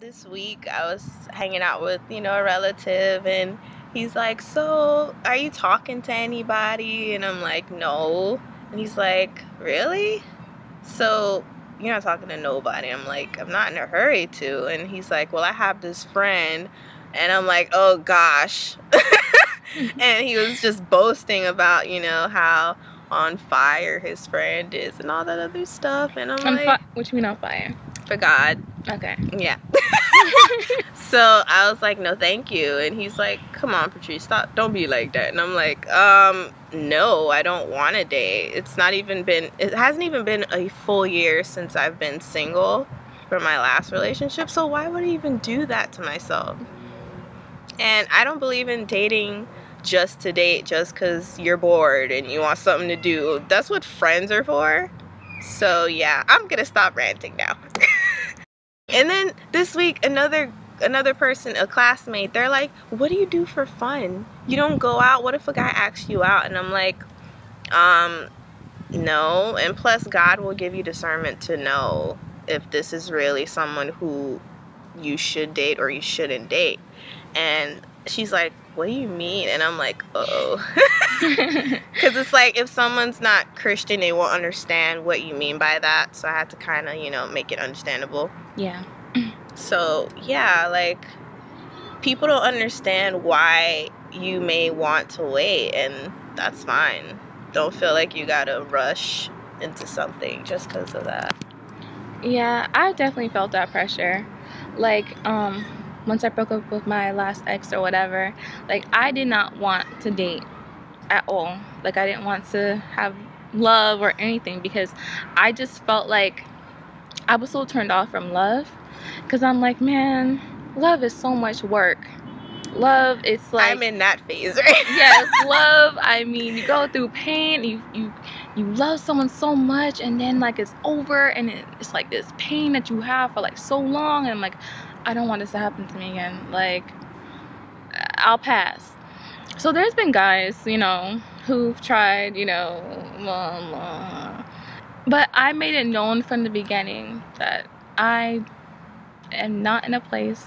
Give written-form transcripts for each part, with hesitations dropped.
this week I was hanging out with, a relative, and he's like, so are you talking to anybody? And I'm like, no. And he's like, really? So you're not talking to nobody? I'm like, I'm not in a hurry to. And he's like, well, I have this friend. And I'm like, oh gosh. And he was just boasting about, how on fire his friend is and all that other stuff. And I'm like, what you mean on fire? For God. Okay. Yeah. So I was like, no thank you. And he's like, come on Patrice, stop, don't be like that. And I'm like, no, I don't want to date. It hasn't even been a full year since I've been single from my last relationship, so why would I even do that to myself? And I don't believe in dating just to date, just because you're bored and you want something to do. That's what friends are for. So yeah, I'm gonna stop ranting now. And then this week, another person, a classmate, they're like, what do you do for fun? You don't go out? What if a guy asks you out? And I'm like, no. And plus, God will give you discernment to know if this is really someone who you should date or you shouldn't date. And she's like, what do you mean? And I'm like, uh-oh. Because it's like, if someone's not Christian, they won't understand what you mean by that. So I had to kind of, make it understandable. Yeah. So, yeah, like, people don't understand why you may want to wait, and that's fine. Don't feel like you gotta rush into something just because of that. Yeah, I definitely felt that pressure. Like, once I broke up with my last ex or whatever, like, I did not want to date at all. Like, I didn't want to have love or anything, because I just felt like I was so turned off from love. Because I'm like, man, love is so much work. Love, it's like, I'm in that phase, right? Yes, love, I mean, you go through pain, you love someone so much, and then like it's over, and it's like this pain that you have for like so long, and I'm like, I don't want this to happen to me again. Like, I'll pass. So there's been guys, who've tried, but I made it known from the beginning that I am not in a place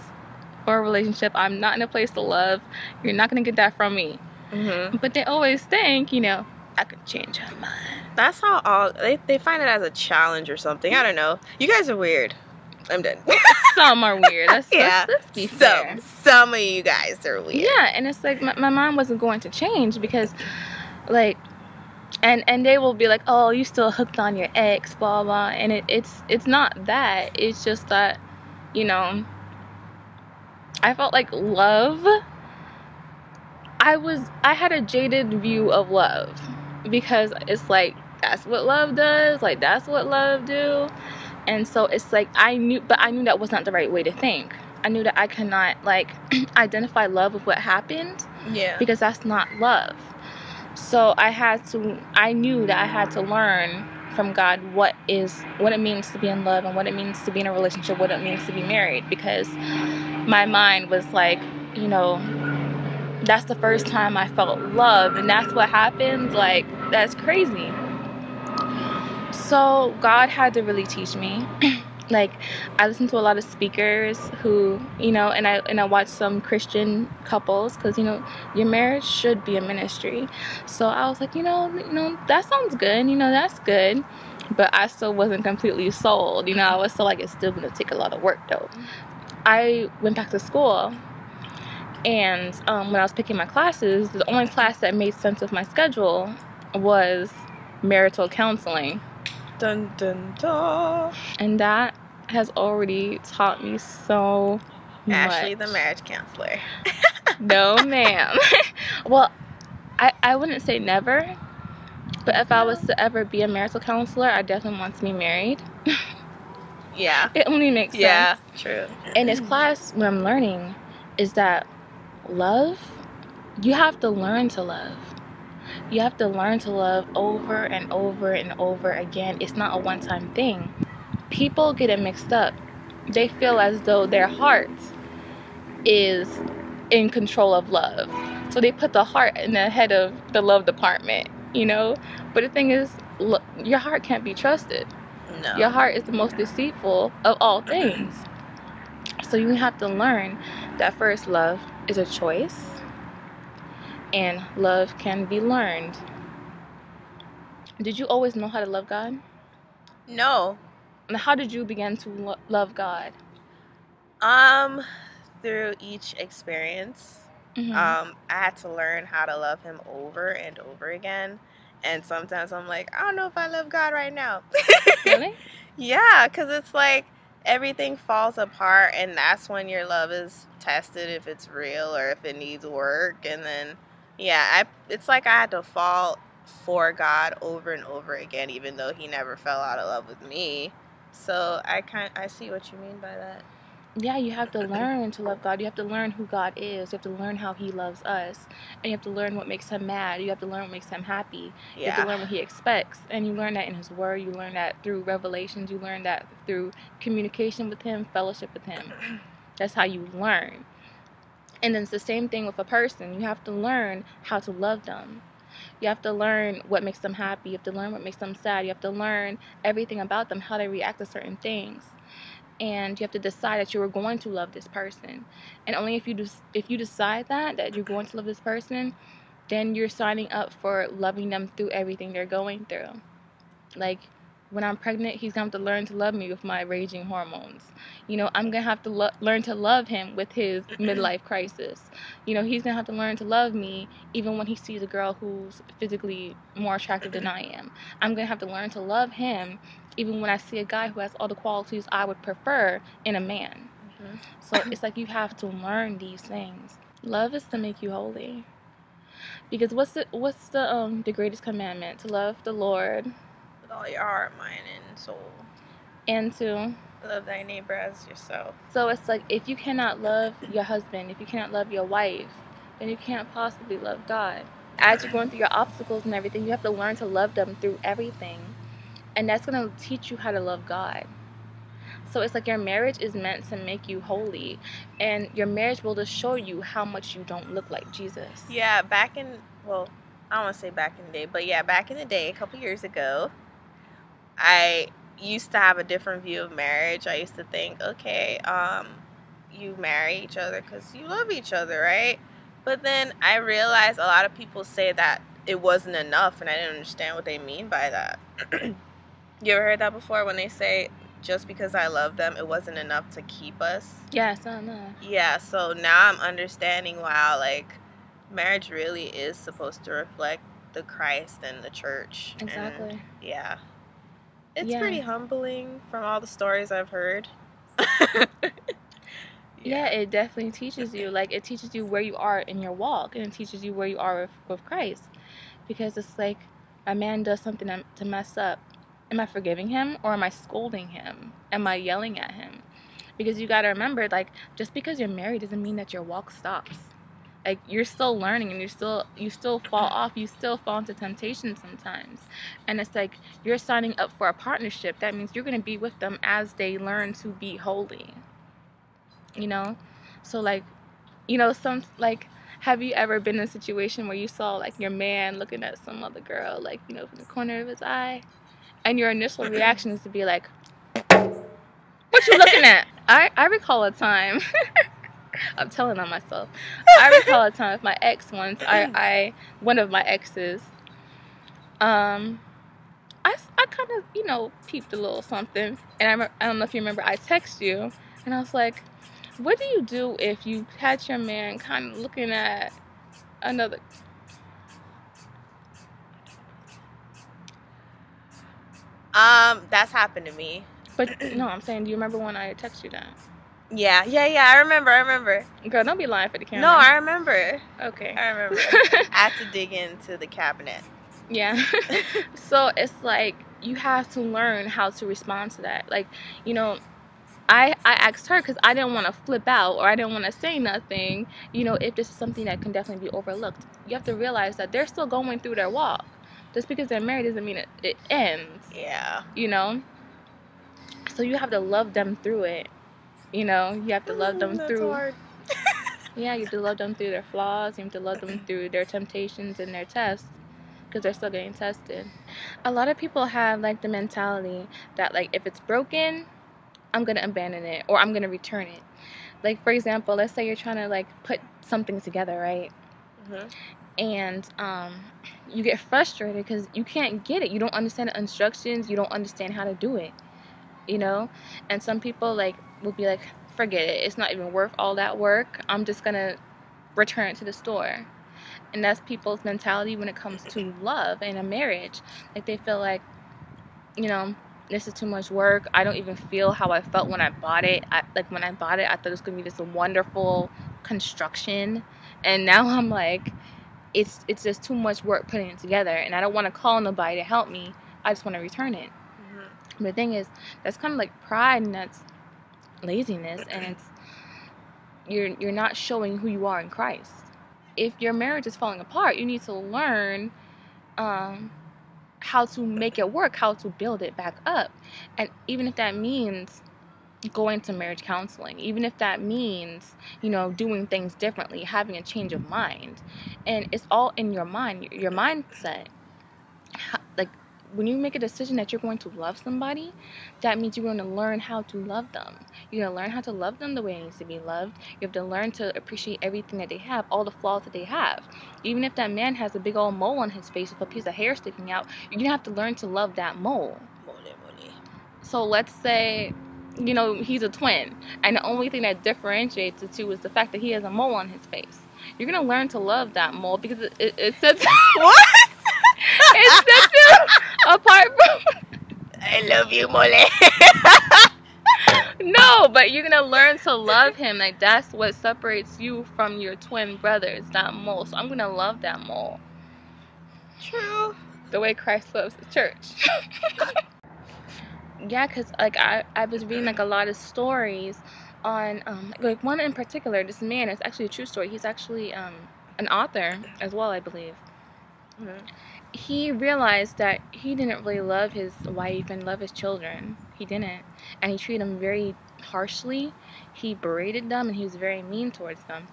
for a relationship. I'm not in a place to love. You're not going to get that from me. Mm-hmm. But they always think, I could change her mind. That's how they find it as a challenge or something. I don't know. You guys are weird. I'm done. Some are weird. Let's be fair. Some of you guys are weird. Yeah, and it's like my mind wasn't going to change because, like, and they will be like, oh, you still hooked on your ex, blah blah. And it's not that. It's just that, I felt like love. I had a jaded view of love because it's like, that's what love does. Like, that's what love do. And so it's like, I knew that was not the right way to think. I knew that I cannot, like, identify love with what happened. Yeah. Because that's not love. So I knew that I had to learn from God what it means to be in love and what it means to be in a relationship, what it means to be married. Because my mind was like, that's the first time I felt love, and that's what happened. Like, that's crazy. So God had to really teach me. Like, I listened to a lot of speakers who, and I watched some Christian couples, because, your marriage should be a ministry. So I was like, that sounds good, that's good. But I still wasn't completely sold, I was still like, it's still going to take a lot of work though. I went back to school, and when I was picking my classes, the only class that made sense with my schedule was marital counseling. Dun, dun, dun. And that has already taught me so much. Ashley, the marriage counselor. No, ma'am. Well, I wouldn't say never, but if I was to ever be a marital counselor, I definitely want to be married. Yeah. It only makes sense. Yeah, true. In this class, what I'm learning is that love, you have to learn to love. You have to learn to love over and over and over again. It's not a one-time thing. People get it mixed up. They feel as though their heart is in control of love. So they put the heart in the head of the love department, But the thing is, look, your heart can't be trusted. No. Your heart is the most deceitful of all things. So you have to learn that first, love is a choice, and love can be learned. Did you always know how to love God? No. And how did you begin to love God? Through each experience. Mm-hmm. I had to learn how to love him over and over again. And sometimes I'm like, I don't know if I love God right now. Really? Yeah, because it's like everything falls apart, and that's when your love is tested, if it's real or if it needs work. And then, yeah, it's like I had to fall for God over and over again, even though he never fell out of love with me. So I see what you mean by that. Yeah, you have to learn to love God. You have to learn who God is. You have to learn how he loves us. And you have to learn what makes him mad. You have to learn what makes him happy. You have to learn what he expects. And you learn that in his word. You learn that through revelations. You learn that through communication with him, fellowship with him. That's how you learn. And then it's the same thing with a person. You have to learn how to love them. You have to learn what makes them happy. You have to learn what makes them sad. You have to learn everything about them, how they react to certain things. And you have to decide that you are going to love this person. And only if you decide that you're going to love this person, then you're signing up for loving them through everything they're going through. Like, when I'm pregnant, he's going to have to learn to love me with my raging hormones. You know, I'm going to have to learn to love him with his midlife crisis. You know, he's going to have to learn to love me even when he sees a girl who's physically more attractive than I am. I'm going to have to learn to love him even when I see a guy who has all the qualities I would prefer in a man. Mm-hmm. So it's like you have to learn these things. Love is to make you holy. Because what's the greatest commandment? To love the Lord with all your heart, mind, and soul. And to love thy neighbor as yourself. So it's like, if you cannot love your husband, if you cannot love your wife, then you can't possibly love God. As you're going through your obstacles and everything, you have to learn to love them through everything. And that's going to teach you how to love God. So it's like your marriage is meant to make you holy. And your marriage will just show you how much you don't look like Jesus. Yeah, well, I don't want to say back in the day, but yeah, back in the day, a couple years ago, I used to have a different view of marriage. I used to think, okay, you marry each other because you love each other, right? But then I realized a lot of people say that it wasn't enough, and I didn't understand what they mean by that. You ever heard that before, when they say, just because I love them, it wasn't enough to keep us? Yeah, it's not enough. Yeah, so now I'm understanding, wow, like, marriage really is supposed to reflect the Christ and the church. Exactly. And, yeah. It's pretty humbling from all the stories I've heard. Yeah, it definitely teaches you. Like, it teaches you where you are in your walk, and it teaches you where you are with Christ. Because it's like, a man does something to mess up. Am I forgiving him, or am I scolding him? Am I yelling at him? Because you got to remember, like, just because you're married doesn't mean that your walk stops. Like, you're still learning, and you still fall off. You still fall into temptation sometimes. And it's like, you're signing up for a partnership. That means you're going to be with them as they learn to be holy. You know? So, like, you know, have you ever been in a situation where you saw, like, your man looking at some other girl, like, you know, from the corner of his eye? And your initial reaction is to be like, what you looking at? I recall a time, I'm telling on myself. I recall a time with my ex once. One of my exes, I kind of, you know, peeped a little something. And I don't know if you remember, I text you. And I was like, what do you do if you catch your man kind of looking at another? That's happened to me. But no, I'm saying, do you remember when I texted you that? Yeah, I remember. Girl, don't be lying for the camera. No, I remember. Okay. I remember. I had to dig into the cabinet. Yeah. So it's like, you have to learn how to respond to that. Like, you know, I asked her because I didn't want to flip out, or I didn't want to say nothing, you know, if this is something that can definitely be overlooked. You have to realize that they're still going through their walk. Just because they're married doesn't mean it ends. Yeah. You know? So you have to love them through it. You know? You have to love them through... Hard. Yeah, you have to love them through their flaws. You have to love them through their temptations and their tests. Because they're still getting tested. A lot of people have, like, the mentality that, like, if it's broken, I'm going to abandon it. Or I'm going to return it. Like, for example, let's say you're trying to, like, put something together, right? And you get frustrated because you can't get it. You don't understand the instructions. You don't understand how to do it, you know? And some people, like, will be like, forget it. It's not even worth all that work. I'm just going to return it to the store. And that's people's mentality when it comes to love and a marriage. Like, they feel like, you know, this is too much work. I don't even feel how I felt when I bought it. When I bought it, I thought it was going to be this wonderful construction. And now I'm like, it's just too much work putting it together. And I don't want to call nobody to help me. I just want to return it. But the thing is, that's kind of like pride, and that's laziness. And it's you're not showing who you are in Christ. If your marriage is falling apart, you need to learn how to make it work, how to build it back up. And even if that means going to marriage counseling, even if that means, you know, doing things differently, having a change of mind. And it's all in your mind, your mindset. Like, when you make a decision that you're going to love somebody, that means you're going to learn how to love them. You're going to learn how to love them the way it needs to be loved. You have to learn to appreciate everything that they have, all the flaws that they have. Even if that man has a big old mole on his face with a piece of hair sticking out, you're going to have to learn to love that mole. So let's say, you know, he's a twin, and the only thing that differentiates the two is the fact that he has a mole on his face. You're going to learn to love that mole because it sets... What? It sets you apart from... I love you, mole. No, but you're going to learn to love him. Like, that's what separates you from your twin brothers, that mole. So I'm going to love that mole. True. The way Christ loves the church. Yeah, because, like, I was reading, like, a lot of stories on, like, one in particular, this man, it's actually a true story. He's actually an author as well, I believe. He realized that he didn't really love his wife and love his children. He didn't. And he treated them very harshly. He berated them, and he was very mean towards them.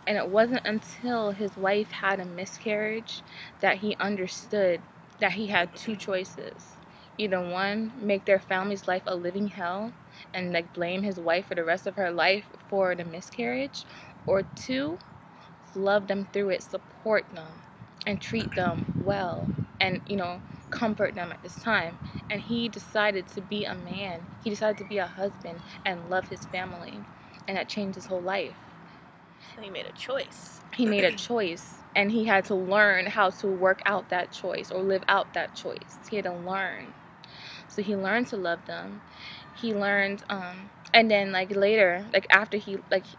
And it wasn't until his wife had a miscarriage that he understood that he had two choices. Either one, make their family's life a living hell and, like, blame his wife for the rest of her life for the miscarriage, or two, love them through it, support them, and treat them well, and, you know, comfort them at this time. And he decided to be a man. He decided to be a husband and love his family, and that changed his whole life. So he made a choice. He made a choice, and he had to learn how to work out that choice or live out that choice. He had to learn. So he learned to love them. He learned, and then, like, later, like, after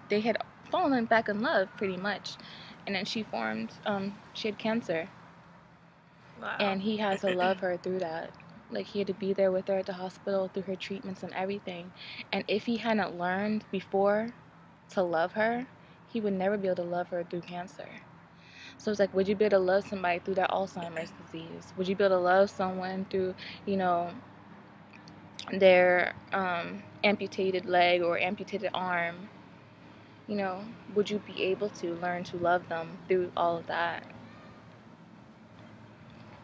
they had fallen back in love pretty much, and then she had cancer. Wow. And he had to love her through that. Like, he had to be there with her at the hospital through her treatments and everything. And if he hadn't learned before to love her, he would never be able to love her through cancer. So it's like, would you be able to love somebody through that Alzheimer's disease? Would you be able to love someone through, you know, their amputated leg or amputated arm? You know, would you be able to learn to love them through all of that?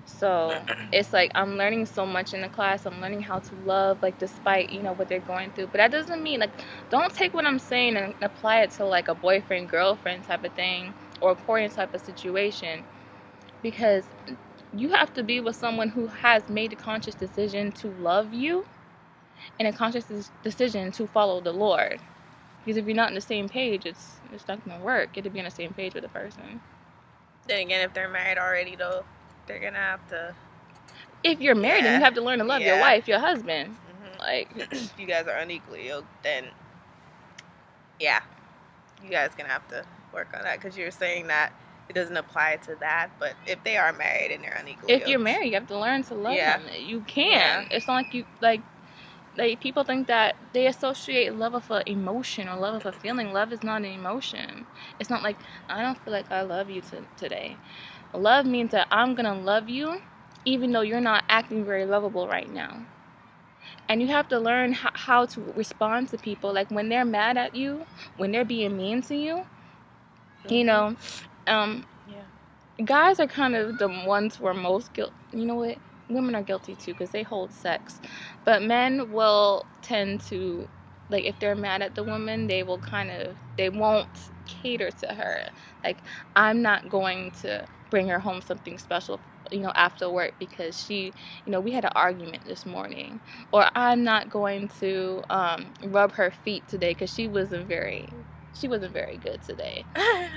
So it's like, I'm learning so much in the class. I'm learning how to love, like, despite, you know, what they're going through. But that doesn't mean, like, don't take what I'm saying and apply it to, like, a boyfriend, girlfriend type of thing, or a courting type of situation. Because you have to be with someone who has made a conscious decision to love you and a conscious decision to follow the Lord. Because if you're not on the same page, it's not going to work. You have to be on the same page with a person. Then again, if they're married already, though, they're going to have to... If you're married, then you have to learn to love your wife, your husband. Like, if you guys are unequally yoked, then, yeah, you guys going to have to work on that. Because you're saying that it doesn't apply to that. But if they are married and they're unequally yoked... If you're married, you have to learn to love them. You can. It's not like you, like, people think that they associate love with an emotion or love with a feeling. Love is not an emotion. It's not like, I don't feel like I love you today. Love means that I'm going to love you even though you're not acting very lovable right now. And you have to learn how to respond to people. Like, when they're mad at you, when they're being mean to you, you know, guys are kind of the ones who are most guilty. You know what? Women are guilty too because they hold sex. But men will tend to like, if they're mad at the woman, they won't cater to her. Like, I'm not going to bring her home something special, after work because she, we had an argument this morning. Or I'm not going to rub her feet today because she wasn't very good today.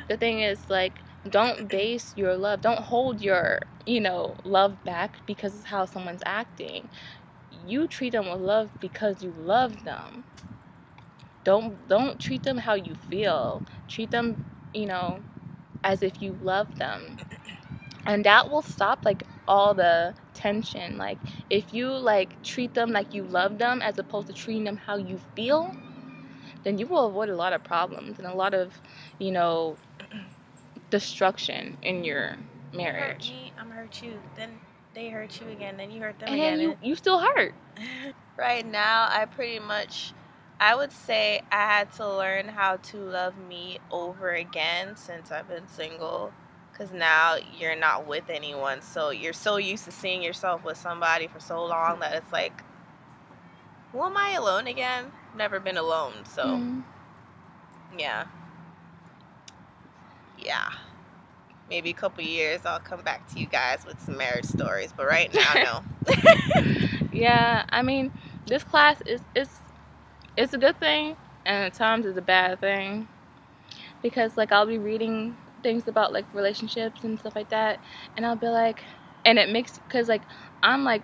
The thing is, like, don't base your love, don't hold your, love back because of how someone's acting. You treat them with love because you love them. Don't treat them how you feel. Treat them, as if you love them. And that will stop, like, all the tension. Like, if you, like, treat them like you love them as opposed to treating them how you feel, then you will avoid a lot of problems and a lot of, destruction in your marriage. You hurt me, I'm gonna hurt you. Then they hurt you again. Then you hurt them and again. And then you still hurt. Right now, I would say I had to learn how to love me over again since I've been single. Because now you're not with anyone. So you're so used to seeing yourself with somebody for so long that it's like, well, am I alone again? Never been alone. So, yeah. Maybe a couple years I'll come back to you guys with some marriage stories. But right now, no. Yeah, I mean, this class it's a good thing, and at times it's a bad thing. Because, like, I'll be reading things about, like, relationships and stuff like that, and I'll be like, and it makes, because, like, I'm like,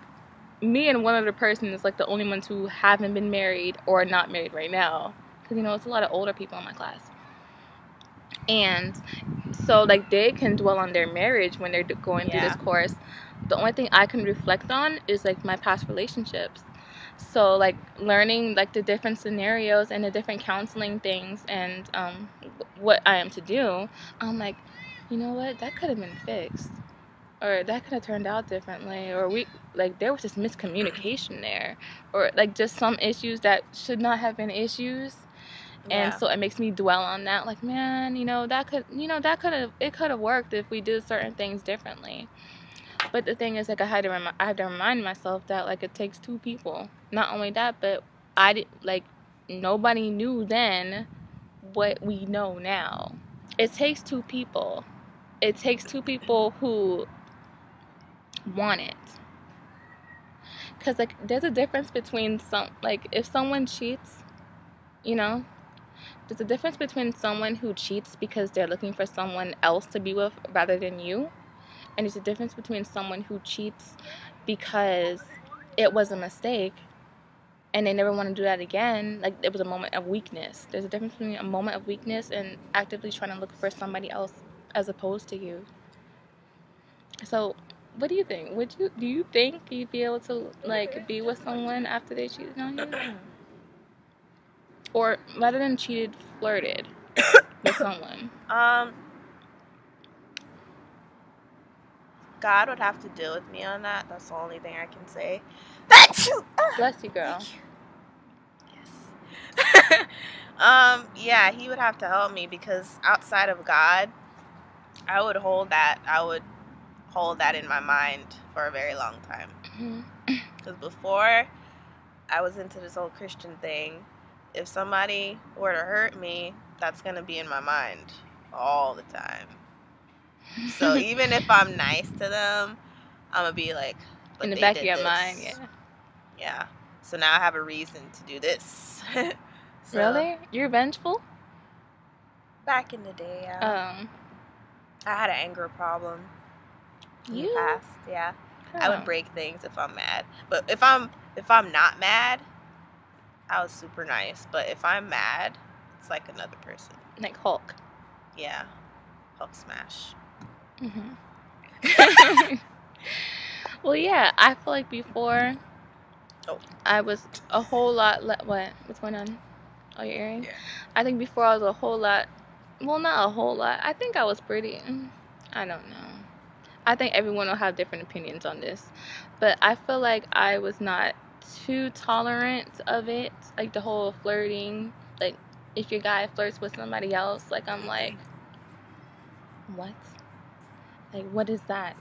me and one other person is, like, the only ones who haven't been married or not married right now, because, it's a lot of older people in my class. And so, like, they can dwell on their marriage when they're going through this course. The only thing I can reflect on is, like, my past relationships. So, like, learning, like, the different scenarios and the different counseling things and what I am to do, I'm like, you know what, that could have been fixed. Or that could have turned out differently. Or there was just miscommunication there. Or, like, just some issues that should not have been issues. And so it makes me dwell on that. Like, man, it could have worked if we did certain things differently. But the thing is, like, I had to remind myself that, like, it takes two people. Not only that, but nobody knew then what we know now. It takes two people. It takes two people who want it. Because, like, there's a difference between if someone cheats, there's a difference between someone who cheats because they're looking for someone else to be with rather than you. And there's a difference between someone who cheats because it was a mistake and they never want to do that again. Like, it was a moment of weakness. There's a difference between a moment of weakness and actively trying to look for somebody else as opposed to you. So, what do you think? Do you think you'd be able to, like, be with someone after they cheated on you? Or rather than cheated, flirted with someone? God would have to deal with me on that. That's the only thing I can say. Bless you, girl. Yes. Yeah, he would have to help me because outside of God, I would hold that in my mind for a very long time. Because before I was into this whole Christian thing, if somebody were to hurt me, that's going to be in my mind all the time. So even if I'm nice to them, I'm going to be like, but in the back of your mind, yeah. So now I have a reason to do this. So, really? You're vengeful? Back in the day, yeah. I had an anger problem in the past, yeah. I would break things if I'm mad. But if I'm not mad, I was super nice. But if I'm mad, it's like another person. Like Hulk. Yeah. Hulk smash. Well, yeah, I feel like before I was a whole lot what's going on? Oh, your earring? Yeah. I think before I was a whole lot, well, not a whole lot, I think I was pretty, I don't know. I think everyone will have different opinions on this, but I feel like I was not too tolerant of it, like the whole flirting. Like, if your guy flirts with somebody else, like, I'm like, what? Like, what is that?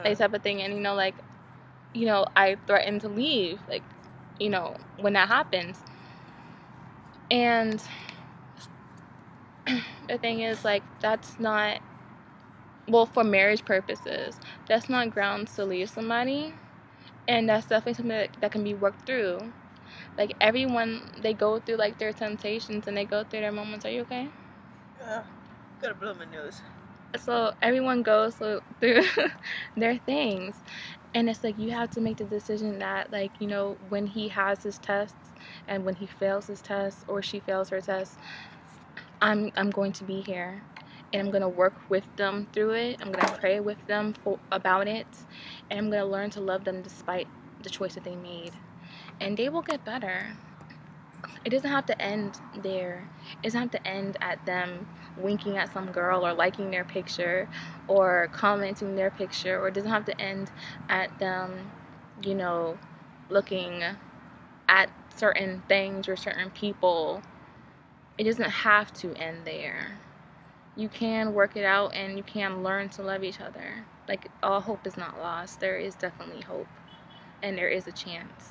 Like, type of thing. And, I threatened to leave, like, when that happens. And the thing is, like, that's not, well, for marriage purposes, that's not grounds to leave somebody. And that's definitely something that can be worked through. Like, everyone, they go through, like, their temptations and they go through their moments. Are you okay? Yeah, gotta blow my nose. So everyone goes through their things. And it's like, you have to make the decision that, like, you know, when he has his tests and when he fails his tests or she fails her tests, I'm going to be here. And I'm going to work with them through it. I'm going to pray with them about it. And I'm going to learn to love them despite the choice that they made. And they will get better. It doesn't have to end there. It doesn't have to end at them winking at some girl or liking their picture or commenting their picture. Or it doesn't have to end at them, you know, looking at certain things or certain people. It doesn't have to end there. You can work it out and you can learn to love each other. Like, all hope is not lost. There is definitely hope. And there is a chance.